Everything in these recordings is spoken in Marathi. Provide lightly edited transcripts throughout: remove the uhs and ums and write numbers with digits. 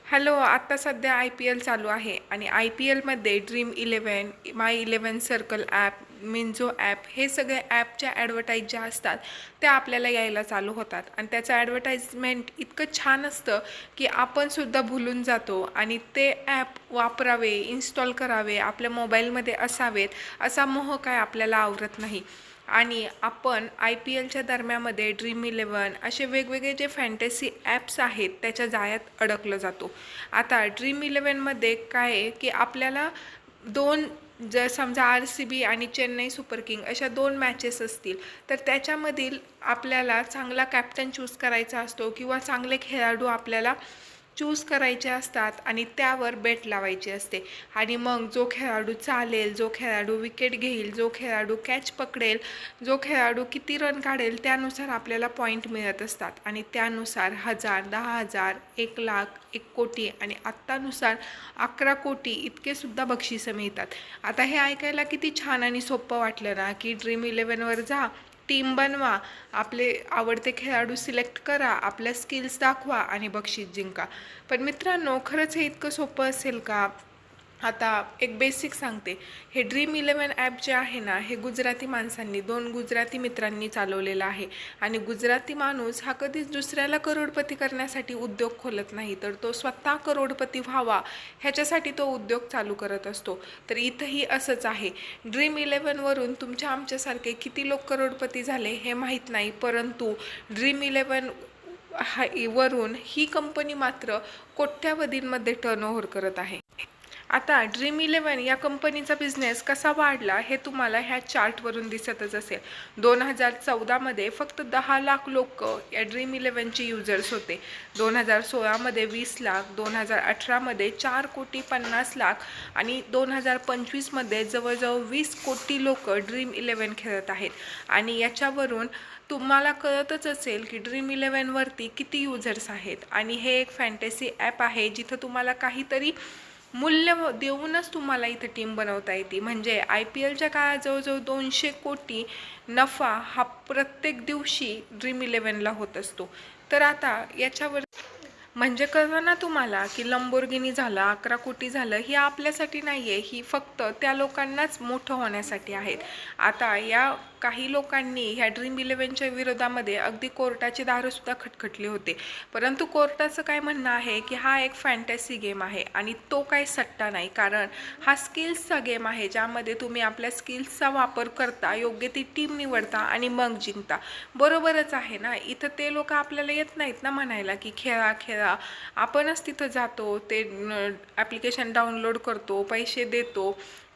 हॅलो, आता सध्या IPL चालू आहे आणि IPLमध्ये ड्रीम 11, माय 11 सर्कल ॲप, मिंजो ॲप हे सगळे ॲपच्या ॲडव्हर्टाईज ज्या असतात त्या आपल्याला यायला चालू होतात आणि त्याचं ॲडव्हर्टाईजमेंट इतकं छान असतं की आपणसुद्धा भुलून जातो आणि ते ॲप वापरावे, इन्स्टॉल करावे, आपल्या मोबाईलमध्ये असावेत असा मोह काय आपल्याला आवरत नाही. आणि आपण IPLच्या दरम्यामध्ये ड्रीम 11 असे वेगवेगळे जे फॅन्टसी ॲप्स आहेत त्याच्या जाळ्यात अडकलं जातो. आता ड्रीम 11मध्ये काय आहे की आपल्याला दोन, जर समजा RCB आणि चेन्नई सुपर किंग अशा दोन मॅचेस असतील तर त्याच्यामधील आपल्याला चांगला कॅप्टन चूज करायचा असतो किंवा चांगले खेळाडू आपल्याला चूज करायचे असतात आणि त्यावर बेट लावायची असते. आणि मग जो खेळाडू चालेल, जो खेळाडू विकेट घेईल, जो खेळाडू कॅच पकडेल, जो खेळाडू किती रन काढेल त्यानुसार आपल्याला पॉईंट मिळत असतात आणि त्यानुसार 1000, 10,000, 1,00,000, 1,00,00,000 आणि आत्तानुसार 11 कोटी इतकेसुद्धा बक्षिसं मिळतात. आता हे ऐकायला किती छान आणि सोपं वाटलं ना, की ड्रीम 11वर जा, टीम बनवा, आपले आवडते खेळाडू सिलेक्ट करा, आपल्या स्किल्स दाखवा आणि बक्षीस जिंका. पण मित्रांनो, खरंच हे इतकं सोपं असेल का? आता एक बेसिक सांगते. हे ड्रीम 11 ॲप जे आहे ना, हे गुजराती माणसांनी, दोन गुजराती मित्रांनी चालवलेलं आहे. आणि गुजराती माणूस हा कधीच दुसऱ्याला करोडपती करण्यासाठी उद्योग खोलत नाही, तर तो स्वतः करोडपती व्हावा ह्याच्यासाठी तो उद्योग चालू करत असतो. तर इथंही असंच आहे. ड्रीम 11वरून तुमच्या आमच्यासारखे किती लोक करोडपती झाले हे माहीत नाही, परंतु ड्रीम 11 वरून ही कंपनी मात्र कोट्यावधींमध्ये टर्नओव्हर करत आहे. आता ड्रीम 11 या कंपनीचा बिझनेस कसा वाढला हे तुम्हाला ह्या चार्टवरून दिसतच असेल. 2014मध्ये फक्त 10 लाख लोक या ड्रीम 11चे युजर्स होते. 2016मध्ये 20 लाख, 2018मध्ये 4,50,00,000 आणि 2025मध्ये जवळजवळ 20 कोटी लोक ड्रीम 11 खेळत आहेत. आणि याच्यावरून तुम्हाला कळतच असेल की ड्रीम 11वरती किती युजर्स आहेत. आणि हे एक फॅन्टसी ॲप आहे जिथं तुम्हाला काहीतरी मूल्य देऊनच तुम्हाला इथं टीम बनवता येते. म्हणजे IPLच्या काळात जवळजवळ 200 कोटी नफा हा प्रत्येक दिवशी ड्रीम 11ला होत असतो. तर आता याच्यावर म्हणजे कळलं ना तुम्हाला की लंबोर्गिनी झालं, 11 कोटी झालं, ही आपल्यासाठी नाही आहे, ही फक्त त्या लोकांनाच मोठं होण्यासाठी आहेत. आता या काही लोकांनी ह्या ड्रीम 11च्या विरोधामध्ये अगदी कोर्टाची दारंसुद्धा खटखटली होते. परंतु कोर्टाचं काय म्हणणं आहे की हा एक फॅन्टसी गेम आहे आणि तो काही सट्टा नाही, कारण हा स्किल्सचा गेम आहे ज्यामध्ये तुम्ही आपल्या स्किल्सचा वापर करता, योग्य ती टीम निवडता आणि मग जिंकता. बरोबरच आहे ना? इथं ते लोक आपल्याला येत नाहीत ना म्हणायला की खेळा खेळा. आपणच तिथं जातो, ते ॲप्लिकेशन डाउनलोड करतो, पैसे देतो,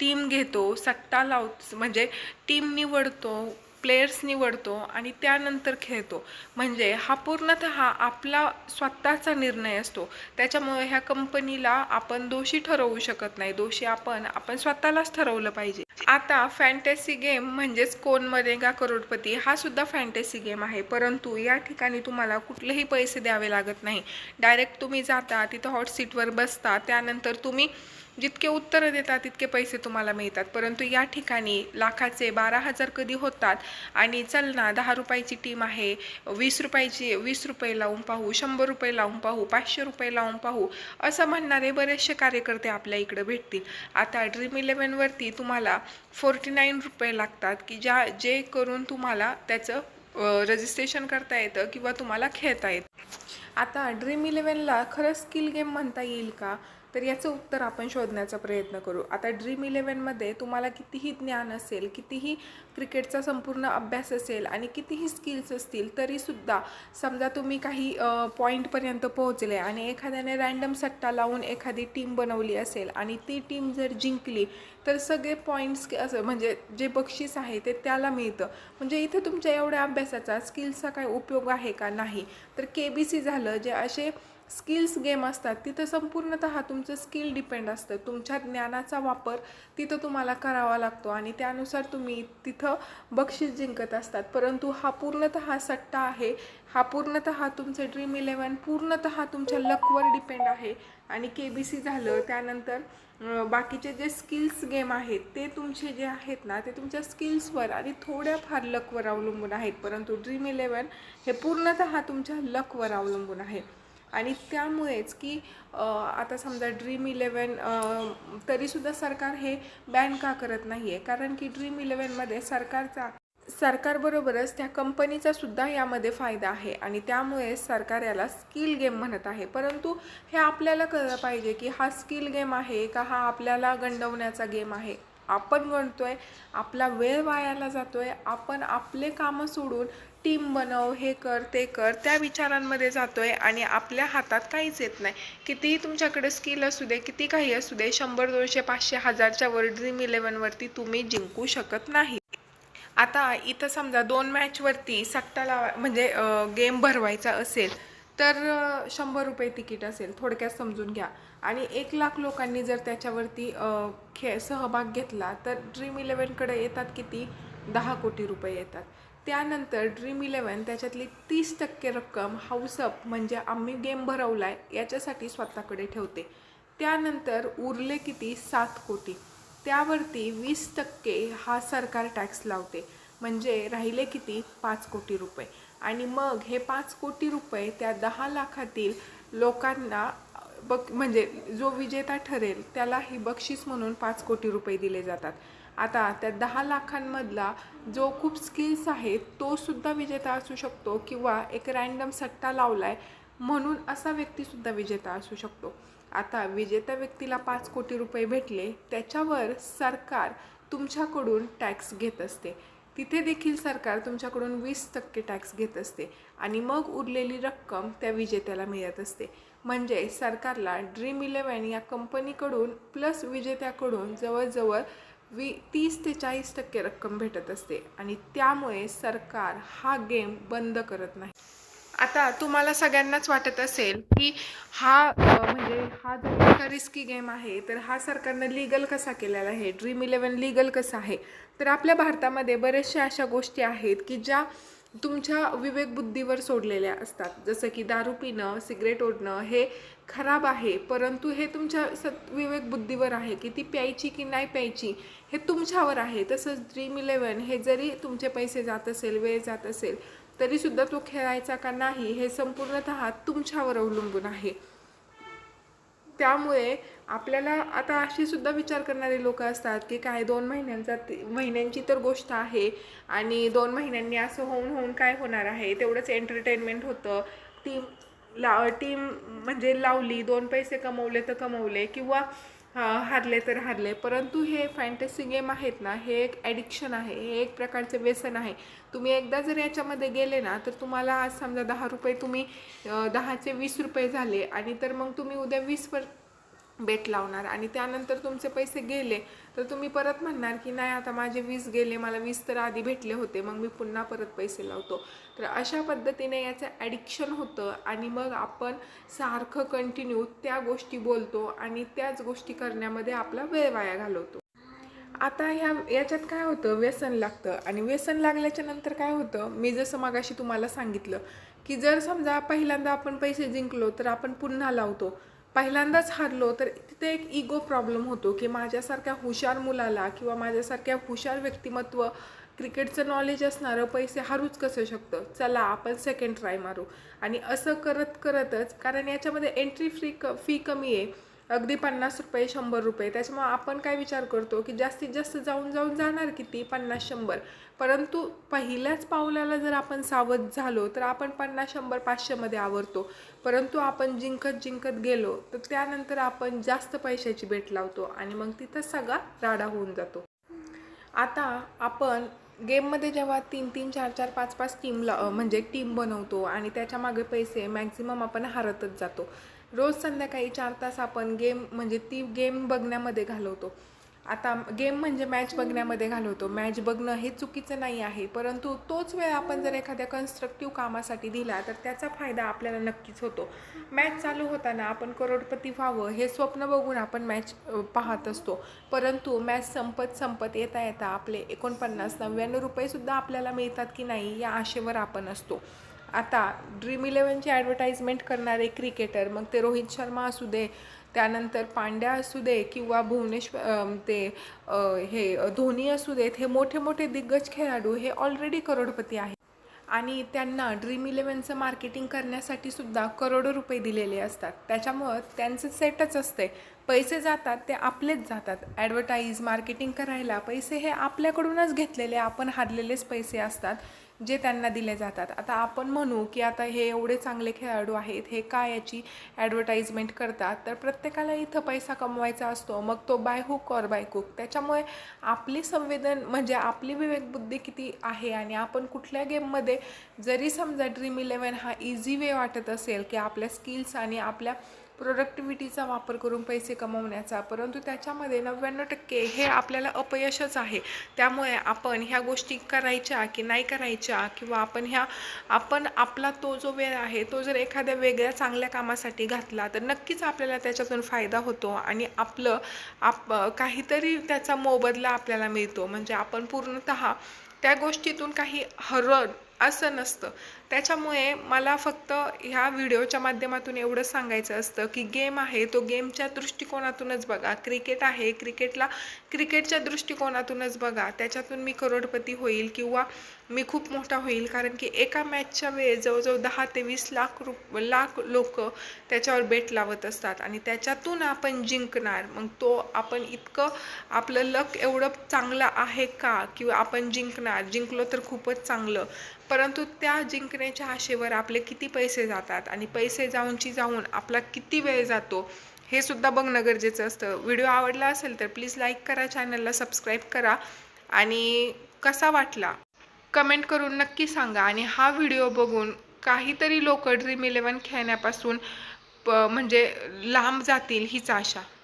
टीम घेतो, सट्टा लावतो, म्हणजे टीम निवडतो, प्लेयर्स निवडतो आणि त्यानंतर खेळतो. म्हणजे हा पूर्णतः आपला स्वतःचा निर्णय असतो. त्याच्यामुळे ह्या कंपनीला आपण दोषी ठरवू शकत नाही. दोषी आपण स्वतःलाच ठरवलं पाहिजे. आता फॅन्टसी गेम म्हणजेच कोण मरेगा करोडपती हा सुद्धा फॅन्टसी गेम आहे, परंतु या ठिकाणी तुम्हाला कुठलेही पैसे द्यावे लागत नाही. डायरेक्ट तुम्ही जाता, तिथं हॉट सीटवर बसता, त्यानंतर तुम्ही जितके उत्तरं देता तितके पैसे तुम्हाला मिळतात. परंतु या ठिकाणी लाखाचे 12,000 कधी होतात आणि चल ना 10 रुपयाची टीम आहे, 20 रुपयाची, 20 रुपये लावून पाहू, 100 रुपये लावून पाहू, 500 रुपये लावून पाहू असं म्हणणारे बरेचसे कार्यकर्ते आपल्या इकडे भेटतील. आता ड्रीम 11वरती तुम्हाला 49 रुपये लागतात की जे करून तुम्हाला त्याचं रजिस्ट्रेशन करता येतं किंवा तुम्हाला खेळता येतं. आता ड्रीम 11ला खरं स्किल गेम म्हणता येईल का? तर याचं उत्तर आपण शोधण्याचा प्रयत्न करू. आता ड्रीम 11मध्ये तुम्हाला कितीही ज्ञान असेल, कितीही क्रिकेटचा संपूर्ण अभ्यास असेल आणि कितीही स्किल्स असतील तरीसुद्धा समजा तुम्ही काही पॉईंटपर्यंत पोहोचले आणि एखाद्याने रँडम सट्टा लावून एखादी टीम बनवली असेल आणि ती टीम जर जिंकली तर सगळे पॉईंट्स असं म्हणजे जे बक्षीस आहे ते त्याला मिळतं. म्हणजे इथं तुमच्या एवढ्या अभ्यासाचा स्किल्सचा काय उपयोग आहे का? नाही. तर KBC झालं, जे असे स्किल्स गेम असतात तिथं संपूर्णतः तुमचं स्किल डिपेंड असतं. तुमच्या ज्ञानाचा वापर तिथं तुम्हाला करावा लागतो आणि त्यानुसार तुम्ही तिथं बक्षीस जिंकत असतात. परंतु हा पूर्णतः सट्टा आहे. हा पूर्णतः तुमचं ड्रीम 11 पूर्णतः तुमच्या लकवर डिपेंड आहे. आणि KBC झालं, त्यानंतर बाकीचे जे स्किल्स गेम आहेत ते तुमचे जे आहेत ना ते तुमच्या स्किल्सवर आणि थोड्याफार लकवर अवलंबून आहेत. परंतु ड्रीम 11 हे पूर्णतः तुमच्या लकवर अवलंबून आहे. आणि त्यामुळेच की आता समजा ड्रीम 11 तरीसुद्धा सरकार हे बॅन का करत नाही आहे, कारण की ड्रीम 11मध्ये सरकारबरोबरच त्या कंपनीचा सुद्धा यामध्ये फायदा आहे आणि त्यामुळे सरकार याला स्किल गेम म्हणत आहे. परंतु हे आपल्याला कळलं पाहिजे की हा स्किल गेम आहे का हा आपल्याला गंडवण्याचा गेम आहे. आपण गणतोय, आपला वेळ वायाला जातोय, आपण आपले कामं सोडून टीम बनव, हे कर ते कर, त्या विचारांमध्ये जातोय आणि आपल्या हातात काहीच येत नाही. कितीही तुमच्याकडे स्किल असू दे, किती काही असू दे, 100 200 500 1000च्या वर ड्रीम 11वरती तुम्ही जिंकू शकत नाही. आता इथं समजा 2 मॅचवरती सट्टा म्हणजे गेम भरवायचा असेल तर 100 रुपये तिकीट असेल, थोडक्यात समजून घ्या. आणि 1 लाख लोकांनी जर त्याच्यावरती सहभाग घेतला तर ड्रीम 11कडे येतात किती, 10 कोटी रुपये येतात. त्यानंतर ड्रीम 11 त्याच्यातली 30% रक्कम हाऊसअप म्हणजे आम्ही गेम भरवला आहे याच्यासाठी स्वतःकडे ठेवते. त्यानंतर उरले किती, 7 कोटी. त्यावरती 20% हा सरकार टॅक्स लावते, म्हणजे राहिले किती, 5 कोटी रुपये. आणि मग हे 5 कोटी रुपये त्या 10 लाखातील लोकांना म्हणजे जो विजेता ठरेल त्याला ही बक्षीस म्हणून 5 कोटी रुपये दिले जातात. आता त्या 10 लाखांमधला जो खूप स्किल्स आहे तो सुद्धा विजेता असू शकतो, किंवा एक रँडम सट्टा लावलाय म्हणून असा व्यक्तीसुद्धा विजेता असू शकतो. आता विजेत्या व्यक्तीला 5 कोटी रुपये भेटले, त्याच्यावर सरकार तुमच्याकडून टॅक्स घेत असते. तिथे देखील सरकार तुमच्याकडून 20% टॅक्स घेत असते आणि मग उरलेली रक्कम त्या विजेत्याला मिळत असते. म्हणजे सरकारला ड्रीम 11 या कंपनीकडून प्लस विजेत्याकडून जवळजवळ 30 ते 40% रक्कम भेटत असते आणि त्यामुळे सरकार हा गेम बंद करत नाही. आता तुम्हाला सगळ्यांनाच वाटत असेल की म्हणजे हा जर इतका रिस्की गेम आहे तर हा सरकारनं लीगल कसा केलेला आहे, ड्रीम 11 लीगल कसं आहे. तर आपल्या भारतामध्ये बऱ्याचशा अशा गोष्टी आहेत की ज्या तुमच्या विवेकबुद्धीवर सोडलेल्या असतात. जसं की दारू पिणं, सिगरेट ओढणं हे खराब आहे, परंतु हे तुमच्या विवेकबुद्धीवर आहे की ती प्यायची की नाही प्यायची हे तुमच्यावर आहे. तसंच ड्रीम 11 हे जरी तुमचे पैसे जात असेल, वेळ जात असेल, तरीसुद्धा तो खेळायचा का नाही हे संपूर्णतः तुमच्यावर अवलंबून आहे. त्यामुळे आपल्याला आता अशी सुद्धा विचार करणारे लोक असतात की काय 2 महिन्यांची तर गोष्ट आहे आणि 2 महिन्यांनी असं होऊन काय होणार आहे, तेवढंच एंटरटेनमेंट होतं, टीम म्हणजे लावली, 2 पैसे कमवले तर कमवले, किंवा हारले तर हारले. परंतु हे फॅन्टसी गेम आहेत ना, हे एक ॲडिक्शन आहे, हे एक प्रकारचे व्यसन आहे. तुम्ही एकदा जर याच्यामध्ये गेले ना तर तुम्हाला आज समजा 10 रुपये, तुम्ही 10चे 20 रुपये झाले आणि तर मग तुम्ही उद्या 20वर बेट लावणार आणि त्यानंतर तुमचे पैसे गेले तर तुम्ही परत म्हणणार की नाही आता माझे 20 गेले, मला 20 तर आधी भेटले होते, मग मी पुन्हा परत पैसे लावतो. तर अशा पद्धतीने याचं ॲडिक्शन होतं आणि मग आपण सारखं कंटिन्यू त्या गोष्टी बोलतो आणि त्याच गोष्टी करण्यामध्ये आपला वेळ वाया घालवतो. आता याच्यात काय होतं, व्यसन लागतं आणि व्यसन लागल्याच्या नंतर काय होतं, मी जसं मगाशी तुम्हाला सांगितलं की जर समजा पहिल्यांदा आपण पैसे जिंकलो तर आपण पुन्हा लावतो, पहिल्यांदाच हारलो तर तिथे एक इगो प्रॉब्लेम होतो की माझ्यासारख्या हुशार मुलाला किंवा माझ्यासारख्या हुशार व्यक्तिमत्व, क्रिकेटचं नॉलेज असणारं पैसे हारूच कसं शकतं, चला आपण सेकंड ट्राय मारू. आणि असं करतच, कारण याच्यामध्ये एंट्री फी कमी आहे, अगदी 50 रुपये 100 रुपये, त्याच्यामुळे आपण काय विचार करतो की जास्तीत जास्त जाऊन जाणार किती, 50-100. परंतु पहिल्याच पावलाला जर आपण सावध झालो तर आपण 50-100 500मध्ये आवरतो. परंतु आपण जिंकत गेलो तर त्यानंतर आपण जास्त पैशाची बेट लावतो आणि मग तिथं सगळा राडा होऊन जातो. आता आपण गेममध्ये जेव्हा 3-3 4-4 5-5 म्हणजे टीम बनवतो आणि त्याच्या मागे पैसे मॅक्झिमम आपण हारतच जातो. रोज संध्याकाळी 4 तास आपण म्हणजे ती गेम बघण्यामध्ये घालवतो. आता गेम म्हणजे मॅच बघण्यामध्ये घालवतो. मॅच बघणं हे चुकीचं नाही आहे, परंतु तोच वेळ आपण जर एखाद्या कन्स्ट्रक्टिव्ह कामासाठी दिला तर त्याचा फायदा आपल्याला नक्कीच होतो. मॅच चालू होताना आपण करोडपती व्हावं हे स्वप्न बघून आपण मॅच पाहत असतो, परंतु मॅच संपत येता आपले 49-99 रुपयेसुद्धा आपल्याला मिळतात की नाही या आशेवर आपण असतो. आता ड्रीम 11ची ॲडव्हर्टाइजमेंट करणारे क्रिकेटर, मग ते रोहित शर्मा असू दे, त्यानंतर पांड्या असू दे, किंवा हे धोनी असू देत, हे मोठे दिग्गज खेळाडू हे ऑलरेडी करोडपती आहेत. आणि त्यांना ड्रीम इलेवनचं मार्केटिंग करण्यासाठी सुद्धा करोडो रुपये दिलेले असतात. त्याच्यामुळं त्यांचं सेटच असते, पैसे जातात ते आपलेच जातात. ॲडव्हर्टाईज मार्केटिंग करायला पैसे हे आपल्याकडूनच घेतलेले, आपण हारलेलेच पैसे असतात जे त्यांना दिले जातात. आता आपण म्हणू की आता हे एवढे चांगले खेळाडू आहेत, हे का याची ॲडव्हर्टाईजमेंट करतात, तर प्रत्येकाला इथं पैसा कमवायचा असतो, मग तो by hook or bye cook. त्याच्यामुळे आपली संवेदन म्हणजे आपली विवेकबुद्धी किती आहे आणि आपण कुठल्या गेममध्ये जरी समजा ड्रीम इलेवन हा इझी वे वाटत असेल की आपल्या स्किल्स आणि आपल्या प्रोडक्टिव्हिटीचा वापर करून पैसे कमवण्याचा, परंतु त्याच्यामध्ये 99% हे आपल्याला अपयशच आहे. त्यामुळे आपण ह्या गोष्टी करायच्या की नाही करायच्या, किंवा आपण आपला तो जो वेळ आहे तो जर एखाद्या वेगळ्या चांगल्या कामासाठी घातला तर नक्कीच आपल्याला त्याच्यातून फायदा होतो आणि काहीतरी त्याचा मोबदला आपल्याला मिळतो. म्हणजे आपण पूर्णतः त्या गोष्टीतून काही हरवत असं नसतं. त्याच्यामुळे मला फक्त ह्या व्हिडिओच्या माध्यमातून एवढं सांगायचं असतं की गेम आहे तो गेमच्या दृष्टिकोनातूनच बघा, क्रिकेट आहे क्रिकेटच्या दृष्टिकोनातूनच बघा. त्याच्यातून मी करोडपती होईल किंवा मी खूप मोठा होईल, कारण की एका मॅचच्या वेळेस जवळजवळ 10 ते 20 लाख लोक त्याच्यावर बेट लावत असतात आणि त्याच्यातून आपण जिंकणार. मग तो आपण इतकं आपलं लक एवढं चांगलं आहे का किंवा आपण जिंकलो तर खूपच चांगलं, परंतु त्या जिंकण्याच्या आशेवर आपले किती पैसे जातात आणि पैसे जाऊन आपला किती वेळ जातो हे सुद्धा बघणं गरजेचं असतं. व्हिडिओ आवडला असेल तर प्लीज लाईक करा, चॅनलला सबस्क्राईब करा आणि कसा वाटला कमेंट करून नक्की सांगा. आणि हा व्हिडिओ बघून काहीतरी लोक ड्रीम इलेवन खेळण्यापासून म्हणजे लांब जातील हीच आशा.